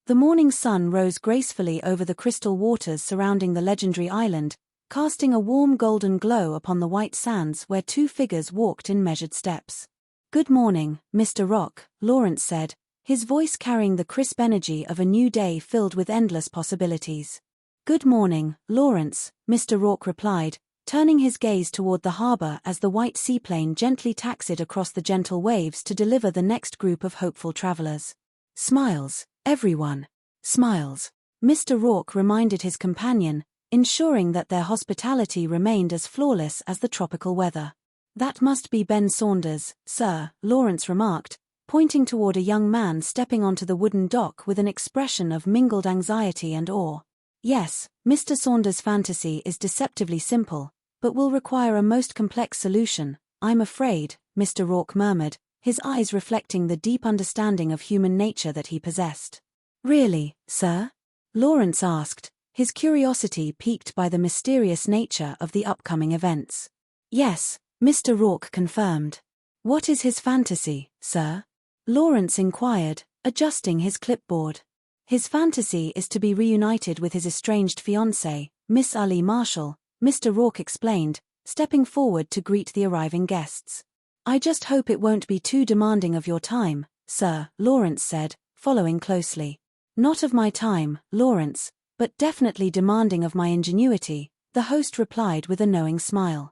The morning sun rose gracefully over the crystal waters surrounding the legendary island, casting a warm golden glow upon the white sands where two figures walked in measured steps. "Good morning, Mr. Rock," Lawrence said, his voice carrying the crisp energy of a new day filled with endless possibilities. "Good morning, Lawrence," Mr. Rock replied, turning his gaze toward the harbor as the white seaplane gently taxied across the gentle waves to deliver the next group of hopeful travelers. "Smiles, everyone. Smiles," Mr. Rock reminded his companion, ensuring that their hospitality remained as flawless as the tropical weather. "That must be Ben Saunders, sir," Lawrence remarked, pointing toward a young man stepping onto the wooden dock with an expression of mingled anxiety and awe. "Yes, Mr. Saunders' fantasy is deceptively simple, but will require a most complex solution, I'm afraid," Mr. Rock murmured, his eyes reflecting the deep understanding of human nature that he possessed. "Really, sir?" Lawrence asked, his curiosity piqued by the mysterious nature of the upcoming events. "Yes," Mr. Rock confirmed. "What is his fantasy, sir?" Lawrence inquired, adjusting his clipboard. "His fantasy is to be reunited with his estranged fiancée, Miss Ali Marshall," Mr. Rock explained, stepping forward to greet the arriving guests. "I just hope it won't be too demanding of your time, sir," Lawrence said, following closely. "Not of my time, Lawrence, but definitely demanding of my ingenuity," the host replied with a knowing smile.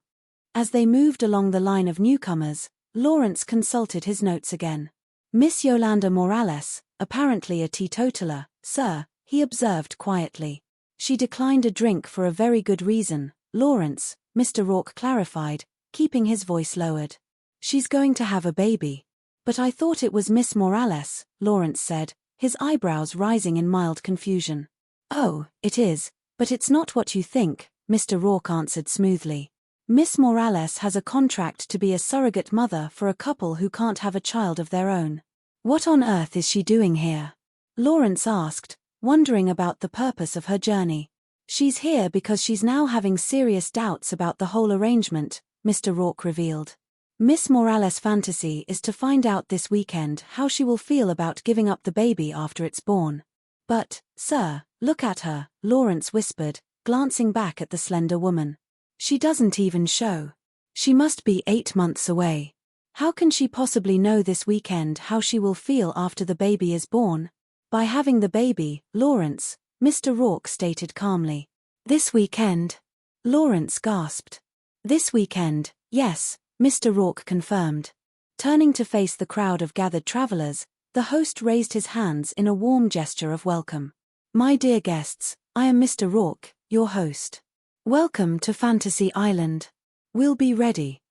As they moved along the line of newcomers, Lawrence consulted his notes again. "Miss Yolanda Morales, apparently a teetotaler, sir," he observed quietly. "She declined a drink for a very good reason, Lawrence," Mr. Rock clarified, keeping his voice lowered. "She's going to have a baby." "But I thought it was Miss Morales," Lawrence said, his eyebrows rising in mild confusion. "Oh, it is, but it's not what you think," Mr. Rock answered smoothly. "Miss Morales has a contract to be a surrogate mother for a couple who can't have a child of their own." "What on earth is she doing here?" Lawrence asked, wondering about the purpose of her journey. "She's here because she's now having serious doubts about the whole arrangement," Mr. Rock revealed. "Miss Morales' fantasy is to find out this weekend how she will feel about giving up the baby after it's born." "But, sir, look at her," Lawrence whispered, glancing back at the slender woman. "She doesn't even show. She must be 8 months away. How can she possibly know this weekend how she will feel after the baby is born?" "By having the baby, Lawrence," Mr. Rock stated calmly. "This weekend?" Lawrence gasped. "This weekend, yes," Mr. Rock confirmed. Turning to face the crowd of gathered travelers, the host raised his hands in a warm gesture of welcome. "My dear guests, I am Mr. Rock, your host. Welcome to Fantasy Island. We'll be ready."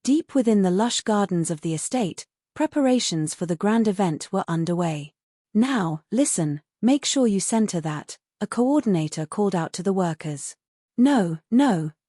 Deep within the lush gardens of the estate, preparations for the grand event were underway. "Now, listen, make sure you center that," a coordinator called out to the workers. No,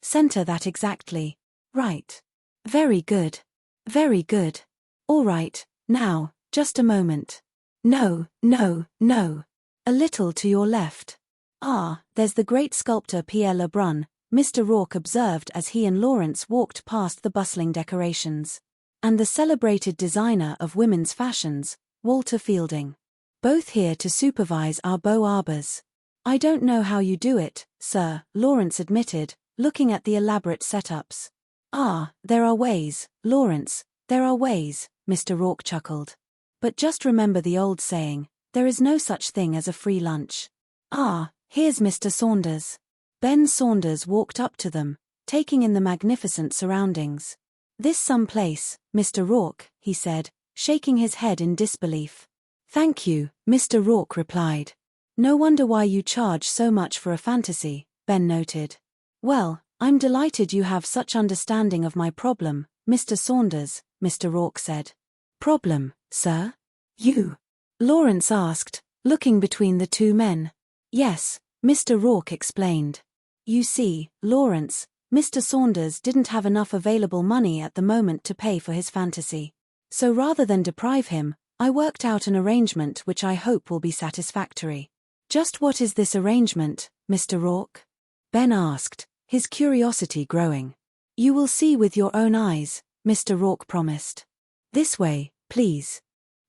center that exactly. Right. Very good. Very good. All right, now, just a moment. No. A little to your left. "Ah, there's the great sculptor Pierre Lebrun," Mr. Rock observed as he and Lawrence walked past the bustling decorations. "And the celebrated designer of women's fashions, Walter Fielding. Both here to supervise our beaux arbors." "I don't know how you do it, sir," Lawrence admitted, looking at the elaborate setups. "Ah, there are ways, Lawrence, there are ways," Mr. Rock chuckled. "But just remember the old saying, there is no such thing as a free lunch." "Ah, here's Mr. Saunders." Ben Saunders walked up to them, taking in the magnificent surroundings. "This some place, Mr. Rock," he said, shaking his head in disbelief. "Thank you," Mr. Rock replied. "No wonder why you charge so much for a fantasy," Ben noted. "Well, I'm delighted you have such understanding of my problem, Mr. Saunders," Mr. Rock said. "Problem, sir? You?" Lawrence asked, looking between the two men. "Yes," Mr. Rock explained. "You see, Lawrence, Mr. Saunders didn't have enough available money at the moment to pay for his fantasy. So rather than deprive him, I worked out an arrangement which I hope will be satisfactory." "Just what is this arrangement, Mr. Rock?" Ben asked, his curiosity growing. "You will see with your own eyes," Mr. Rock promised. "This way, please."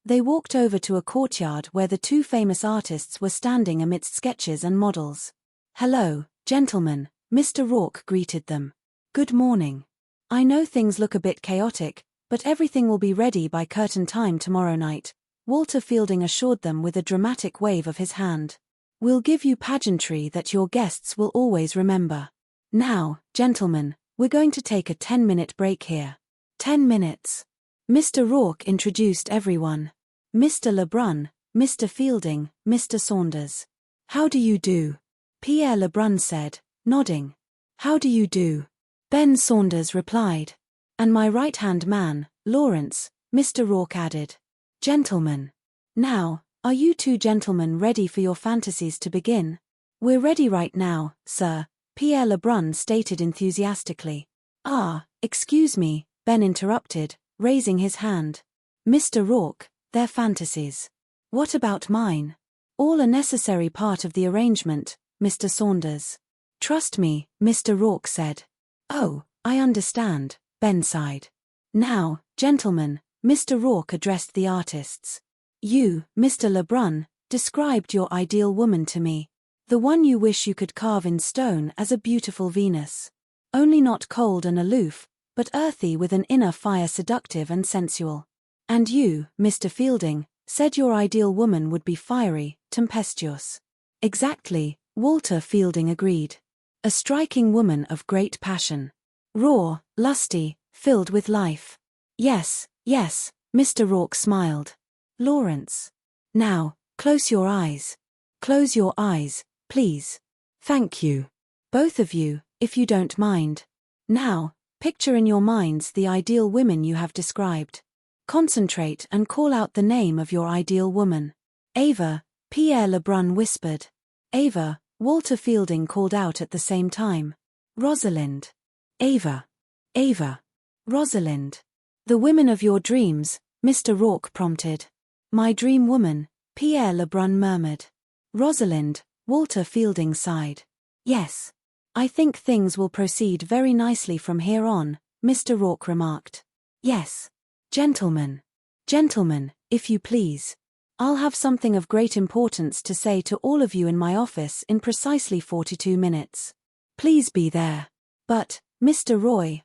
They walked over to a courtyard where the two famous artists were standing amidst sketches and models. "Hello, gentlemen," Mr. Rourke greeted them. "Good morning. I know things look a bit chaotic, but everything will be ready by curtain time tomorrow night," Walter Fielding assured them with a dramatic wave of his hand. "We'll give you pageantry that your guests will always remember. Now, gentlemen, we're going to take a 10-minute break here." 10 minutes. Mr. Rourke introduced everyone. Mr. Lebrun, Mr. Fielding, Mr. Saunders. "How do you do?" Pierre Lebrun said, nodding. "How do you do?" Ben Saunders replied. "And my right-hand man, Lawrence," Mr. Rourke added. "Gentlemen. Now, are you two gentlemen ready for your fantasies to begin?" "We're ready right now, sir," Pierre Lebrun stated enthusiastically. "Ah, excuse me," Ben interrupted, raising his hand. "Mr. Rourke, their fantasies. What about mine?" "All a necessary part of the arrangement, Mr. Saunders." "Trust me," Mr. Rourke said. "Oh, I understand," Ben sighed. "Now, gentlemen," Mr. Rourke addressed the artists. "You, Mr. Lebrun, described your ideal woman to me. The one you wish you could carve in stone as a beautiful Venus. Only not cold and aloof, but earthy with an inner fire, seductive and sensual. And you, Mr. Fielding, said your ideal woman would be fiery, tempestuous." "Exactly," Walter Fielding agreed. "A striking woman of great passion. Raw, lusty, filled with life." "Yes, yes," Mr. Rourke smiled. "Lawrence. Now, close your eyes. Close your eyes, please. Thank you. Both of you, if you don't mind. Now, picture in your minds the ideal women you have described. Concentrate and call out the name of your ideal woman." "Ava," Pierre Lebrun whispered. "Ava," Walter Fielding called out at the same time. "Rosalind." "Ava. Ava. Rosalind." "The women of your dreams," Mr. Rourke prompted. "My dream woman," Pierre Lebrun murmured. "Rosalind," Walter Fielding sighed. "Yes. I think things will proceed very nicely from here on," Mr. Rourke remarked. "Yes. Gentlemen. Gentlemen, if you please. I'll have something of great importance to say to all of you in my office in precisely 42 minutes. Please be there." "But, Mr. Roy,"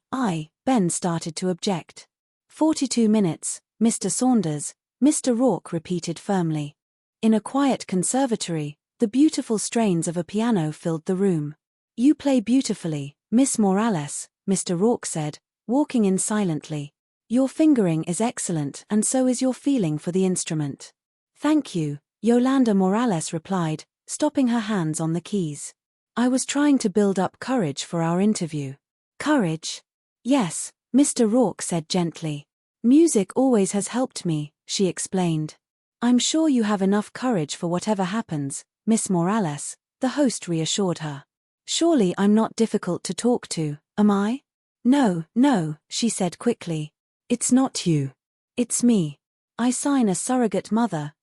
Ben started to object. 42 minutes, Mr. Saunders," Mr. Rourke repeated firmly. In a quiet conservatory, the beautiful strains of a piano filled the room. "You play beautifully, Miss Morales," Mr. Rourke said, walking in silently. "Your fingering is excellent and so is your feeling for the instrument." "Thank you," Yolanda Morales replied, stopping her hands on the keys. "I was trying to build up courage for our interview." "Courage?" "Yes," Mr. Rourke said gently. "Music always has helped me," she explained. "I'm sure you have enough courage for whatever happens, Miss Morales," the host reassured her. "Surely I'm not difficult to talk to, am I?" "No, no," she said quickly. "It's not you. It's me. I sign a surrogate mother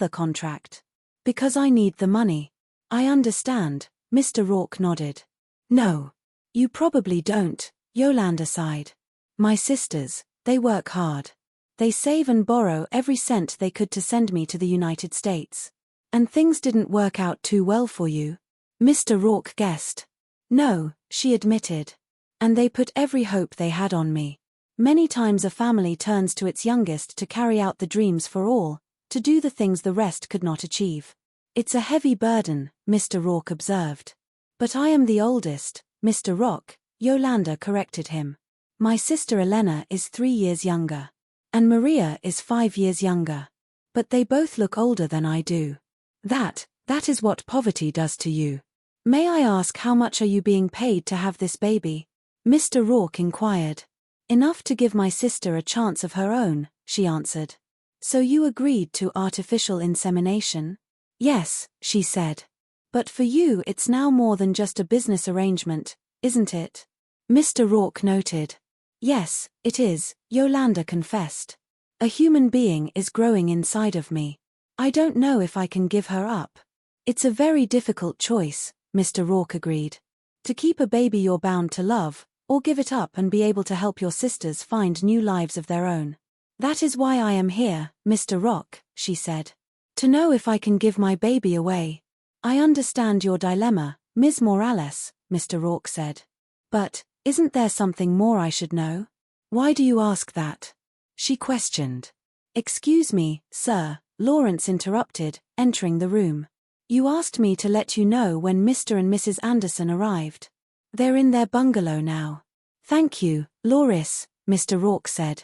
contract. Because I need the money." "I understand," Mr. Rourke nodded. "No. You probably don't," Yolanda sighed. "My sisters, they work hard. They save and borrow every cent they could to send me to the United States. And things didn't work out too well for you?" Mr. Rourke guessed. "No," she admitted. "And they put every hope they had on me. Many times a family turns to its youngest to carry out the dreams for all, to do the things the rest could not achieve. It's a heavy burden," Mr. Rourke observed. "But I am the oldest, Mr. Rock," Yolanda corrected him. "My sister Elena is 3 years younger. And Maria is 5 years younger. But they both look older than I do. That is what poverty does to you." "May I ask how much are you being paid to have this baby?" Mr. Rourke inquired. "Enough to give my sister a chance of her own," she answered. "So you agreed to artificial insemination?" "Yes," she said. "But for you it's now more than just a business arrangement, isn't it?" Mr. Rourke noted. "Yes, it is," Yolanda confessed. "A human being is growing inside of me. I don't know if I can give her up." "It's a very difficult choice," Mr. Rourke agreed. "To keep a baby you're bound to love, or give it up and be able to help your sisters find new lives of their own. That is why I am here, Mr. Rock, she said. To know if I can give my baby away. I understand your dilemma, Ms. Morales, Mr. Rourke said. But, isn't there something more I should know? Why do you ask that? She questioned. Excuse me, sir, Lawrence interrupted, entering the room. You asked me to let you know when Mr. and Mrs. Anderson arrived. They're in their bungalow now. Thank you, Loris, Mr. Rourke said.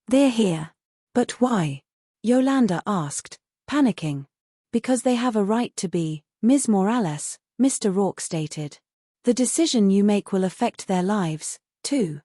They're here. But why? Yolanda asked, panicking. Because they have a right to be, Ms. Morales, Mr. Rourke stated. The decision you make will affect their lives, too.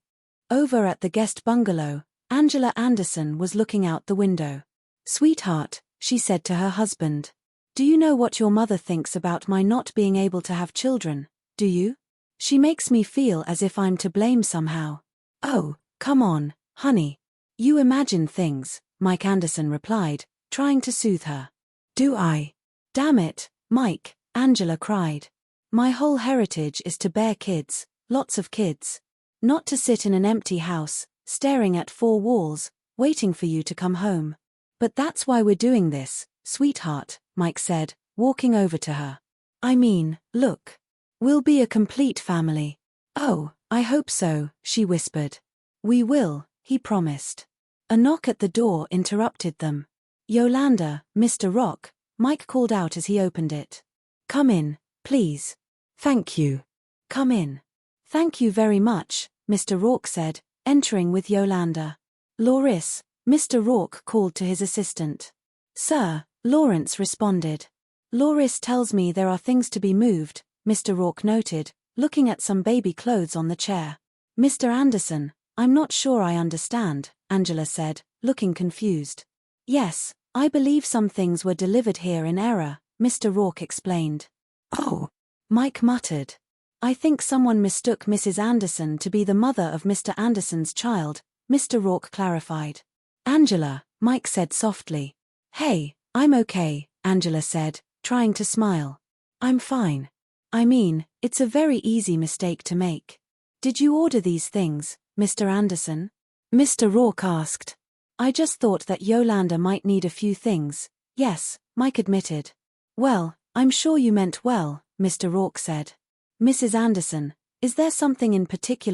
Over at the guest bungalow, Angela Anderson was looking out the window. Sweetheart, she said to her husband. Do you know what your mother thinks about my not being able to have children, do you? She makes me feel as if I'm to blame somehow. Oh, come on, honey. You imagine things, Mike Anderson replied, trying to soothe her. Do I? Damn it, Mike, Angela cried. My whole heritage is to bear kids, lots of kids. Not to sit in an empty house, staring at four walls, waiting for you to come home. But that's why we're doing this, sweetheart, Mike said, walking over to her. I mean, look. We'll be a complete family. Oh, I hope so, she whispered. We will, he promised. A knock at the door interrupted them. Yolanda, Mr. Rock, Mike called out as he opened it. Come in, please. Thank you. Come in. Thank you very much, Mr. Rourke said, entering with Yolanda. Loris, Mr. Rourke called to his assistant. Sir, Lawrence responded. Loris tells me there are things to be moved, Mr. Rourke noted, looking at some baby clothes on the chair. Mr. Anderson, I'm not sure I understand, Angela said, looking confused. Yes, I believe some things were delivered here in error, Mr. Rourke explained. Oh, Mike muttered. I think someone mistook Mrs. Anderson to be the mother of Mr. Anderson's child, Mr. Rourke clarified. Angela, Mike said softly. Hey, I'm okay, Angela said, trying to smile. I'm fine. I mean, it's a very easy mistake to make. Did you order these things, Mr. Anderson? Mr. Rourke asked. I just thought that Yolanda might need a few things. Yes, Mike admitted. Well, I'm sure you meant well, Mr. Rourke said. Mrs. Anderson, is there something in particular